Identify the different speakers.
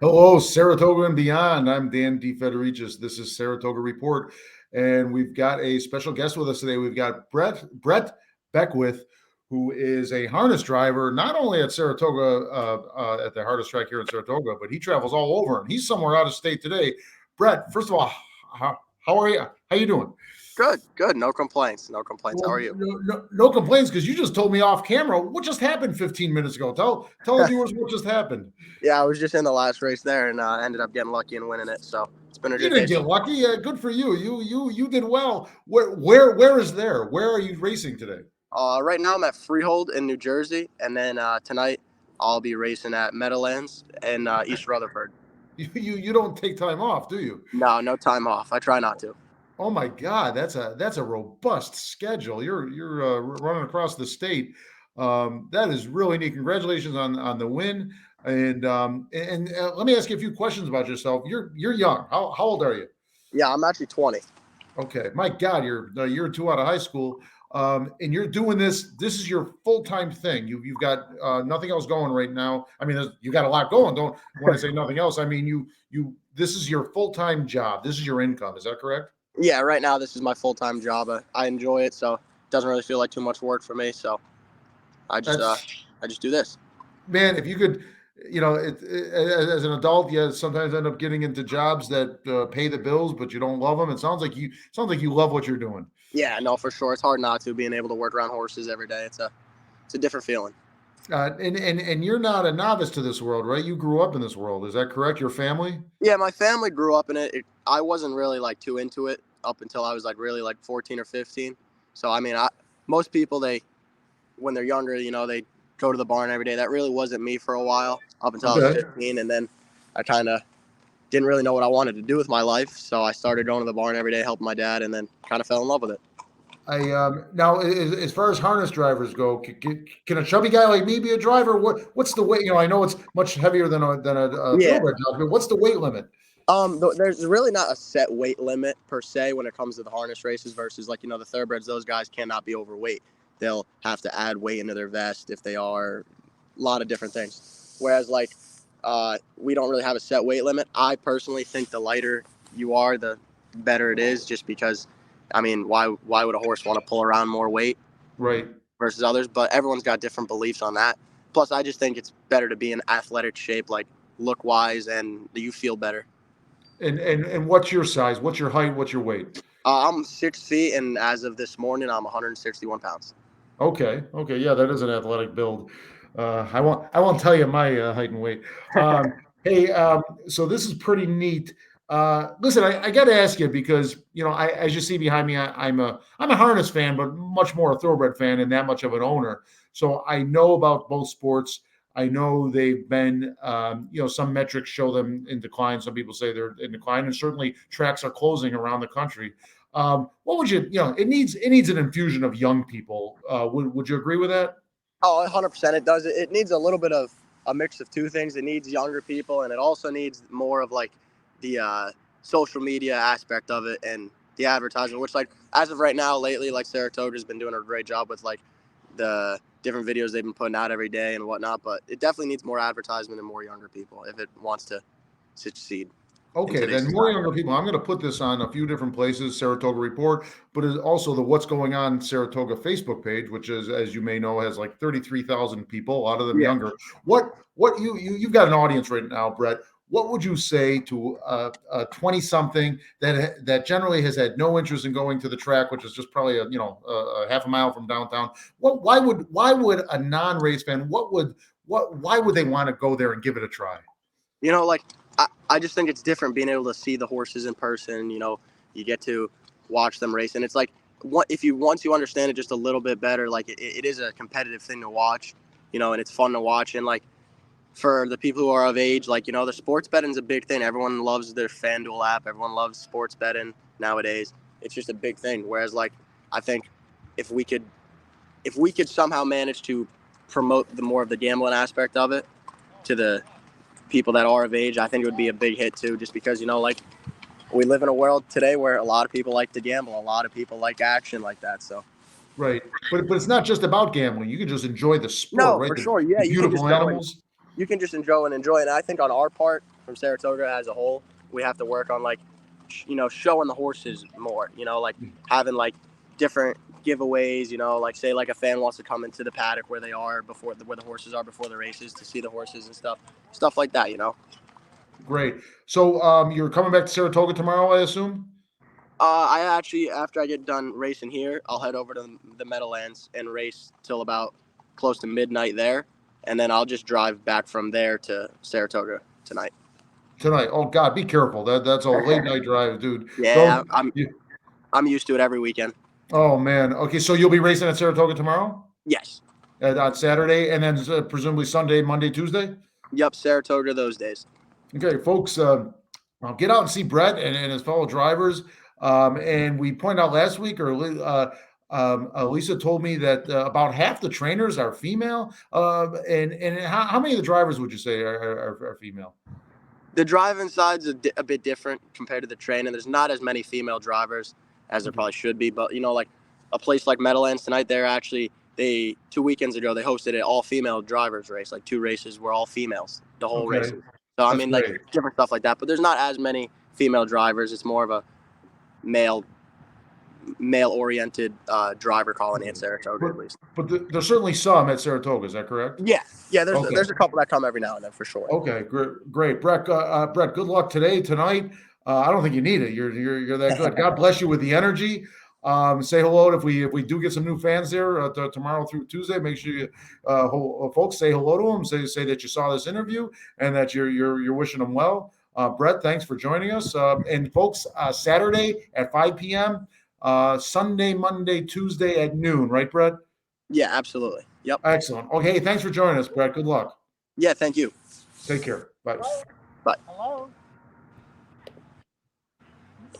Speaker 1: Hello, Saratoga and beyond. I'm Dan DeFedericis. This is Saratoga Report, and we've got a special guest with us today. We've got Brett Beckwith, who is a harness driver, not only at Saratoga at the harness track here in Saratoga, but he travels all over, and he's somewhere out of state today. Brett, first of all, how are you? How you doing?
Speaker 2: Good, good. No complaints. No complaints. How
Speaker 1: Well,
Speaker 2: are you?
Speaker 1: no complaints because you just told me off camera what just happened 15 minutes ago. Tell the viewers what just happened.
Speaker 2: Yeah, I was just in the last race there and ended up getting lucky and winning it. So it's been a
Speaker 1: You
Speaker 2: good day
Speaker 1: didn't
Speaker 2: so
Speaker 1: get
Speaker 2: far.
Speaker 1: lucky. Good for you. You did well. Where is there? Where are you racing today?
Speaker 2: Right now I'm at Freehold in New Jersey, and then tonight I'll be racing at Meadowlands in East Rutherford.
Speaker 1: You don't take time off, do you?
Speaker 2: No, no time off. I try not to.
Speaker 1: Oh my God, that's a robust schedule. You're running across the state. That is really neat. Congratulations on the win. And let me ask you a few questions about yourself. You're young. How old are you?
Speaker 2: Yeah, I'm actually 20.
Speaker 1: Okay, my God, you're a year or two out of high school, and you're doing this. This is your full time thing. You've got nothing else going right now. I mean, you got a lot going. Don't when I say nothing else, I mean you. This is your full time job. This is your income. Is that correct?
Speaker 2: Yeah, right now this is my full-time job. I enjoy it, so it doesn't really feel like too much work for me. So I just uh,
Speaker 1: That's
Speaker 2: I just do this.
Speaker 1: man. If you could, as an adult, you sometimes end up getting into jobs that pay the bills, but you don't love them. It sounds like you love what you're doing.
Speaker 2: Yeah, no, for sure. It's hard not to being able to work around horses every day. It's a different feeling.
Speaker 1: And you're not a novice to this world, right? You grew up in this world. Is that correct? Your family?
Speaker 2: Yeah, my family grew up in I wasn't really like too into it up until I was like really like 14 or 15. So I mean, most people they when they're younger, they go to the barn every day. That really wasn't me for a while up until I was
Speaker 1: Okay.
Speaker 2: 15, and then I kind of didn't really know what I wanted to do with my life. So I started going to the barn every day, helping my dad, and then kind of fell in love with it.
Speaker 1: Now as far as harness drivers go, can a chubby guy like me be a driver? What's the weight? I know it's much heavier than a
Speaker 2: Yeah.
Speaker 1: thoroughbred dog, but what's the weight limit?
Speaker 2: There's really not a set weight limit per se when it comes to the harness races versus like the thoroughbreds. Those guys cannot be overweight. They'll have to add weight into their vest if they are. A lot of different things. Whereas like we don't really have a set weight limit. I personally think the lighter you are, the better it is. Just because, I mean, why would a horse want to pull around more weight
Speaker 1: Right.
Speaker 2: versus others? But everyone's got different beliefs on that. Plus, I just think it's better to be in athletic shape, like look wise, and you feel better.
Speaker 1: And what's your size? What's your height? What's your weight?
Speaker 2: I'm 6 feet, and as of this morning, I'm 161 pounds.
Speaker 1: Okay. Okay. Yeah, that is an athletic build. I won't tell you my height and weight. Hey, so this is pretty neat. Listen, I got to ask you because as you see behind me, I'm a harness fan, but much more a thoroughbred fan and that much of an owner. So I know about both sports. I know they've been, some metrics show them in decline. Some people say they're in decline, and certainly tracks are closing around the country. What would it needs an infusion of young people. Would you agree with that?
Speaker 2: Oh, 100%. It does. It needs a little bit of a mix of two things. It needs younger people, and it also needs more of like the social media aspect of it and the advertising, which like as of right now, lately, like Saratoga's been doing a great job with like the different videos they've been putting out every day and whatnot. But it definitely needs more advertisement and more younger people if it wants to succeed in
Speaker 1: Okay,
Speaker 2: today's
Speaker 1: then more
Speaker 2: society.
Speaker 1: younger people. I'm going to put this on a few different places, Saratoga Report, but it's also the What's Going On Saratoga Facebook page, which is, as you may know, has like 33,000 people, a lot of them
Speaker 2: Yeah.
Speaker 1: younger. What you've got an audience right now, Brett. What would you say to a 20 something that generally has had no interest in going to the track, which is just probably a half a mile from downtown? Why would a non-race fan why would they want to go there and give it a try?
Speaker 2: Like I just think it's different being able to see the horses in person. You get to watch them race, and it's like if you once you understand it just a little bit better, like it is a competitive thing to watch, and it's fun to watch. And like for the people who are of age, like the sports betting is a big thing. Everyone loves their FanDuel app. Everyone loves sports betting nowadays. It's just a big thing. Whereas like I think if we could somehow manage to promote the more of the gambling aspect of it to the people that are of age, I think it would be a big hit too, just because like we live in a world today where a lot of people like to gamble, a lot of people like action like that. So
Speaker 1: Right. But it's not just about gambling. You can just enjoy the sport,
Speaker 2: no,
Speaker 1: right?
Speaker 2: for
Speaker 1: The,
Speaker 2: sure, yeah,
Speaker 1: the beautiful animals.
Speaker 2: you can just enjoy and enjoy it. And I think on our part, from Saratoga as a whole, we have to work on like, showing the horses more. Like having like different giveaways. Like say like a fan wants to come into the paddock where they are where the horses are before the races to see the horses and stuff like that.
Speaker 1: Great. So you're coming back to Saratoga tomorrow, I assume?
Speaker 2: I actually, after I get done racing here, I'll head over to the Meadowlands and race till about close to midnight there, and then I'll just drive back from there to Saratoga tonight.
Speaker 1: Tonight. Oh God, be careful. That's a late night drive, dude.
Speaker 2: Yeah,
Speaker 1: Don't.
Speaker 2: I'm used to it every weekend.
Speaker 1: Oh man. Okay, so you'll be racing at Saratoga tomorrow?
Speaker 2: Yes.
Speaker 1: On Saturday, and then presumably Sunday, Monday, Tuesday.
Speaker 2: Yep, Saratoga those days.
Speaker 1: Okay, folks, get out and see Brett and his fellow drivers. And we pointed out last week, or Lisa told me that about half the trainers are female. And how many of the drivers would you say are female?
Speaker 2: The driving side's a bit different compared to the training. There's not as many female drivers as there probably should be. But like a place like Meadowlands tonight, they 2 weekends ago they hosted an all-female drivers race. Like 2 races were all females, the whole race. So I mean, like different stuff like that. But there's not as many female drivers. It's more of a male-oriented driver colony at Saratoga, at least.
Speaker 1: But there's certainly some at Saratoga. Is that correct?
Speaker 2: Yeah. There's a couple that come every now and then for sure.
Speaker 1: Okay, great. Brett, good luck tonight. I don't think you need it. You're that good. God bless you with the energy. Say hello if we do get some new fans there tomorrow through Tuesday. Make sure you folks say hello to them. Say that you saw this interview and that you're wishing them well. Brett, thanks for joining us. And folks, Saturday at 5 p.m. Sunday, Monday, Tuesday at noon. Right, Brett?
Speaker 2: Yeah, absolutely. Yep.
Speaker 1: Excellent. Okay, thanks for joining us, Brett. Good luck.
Speaker 2: Yeah, thank you.
Speaker 1: Take care. Bye.
Speaker 2: Bye.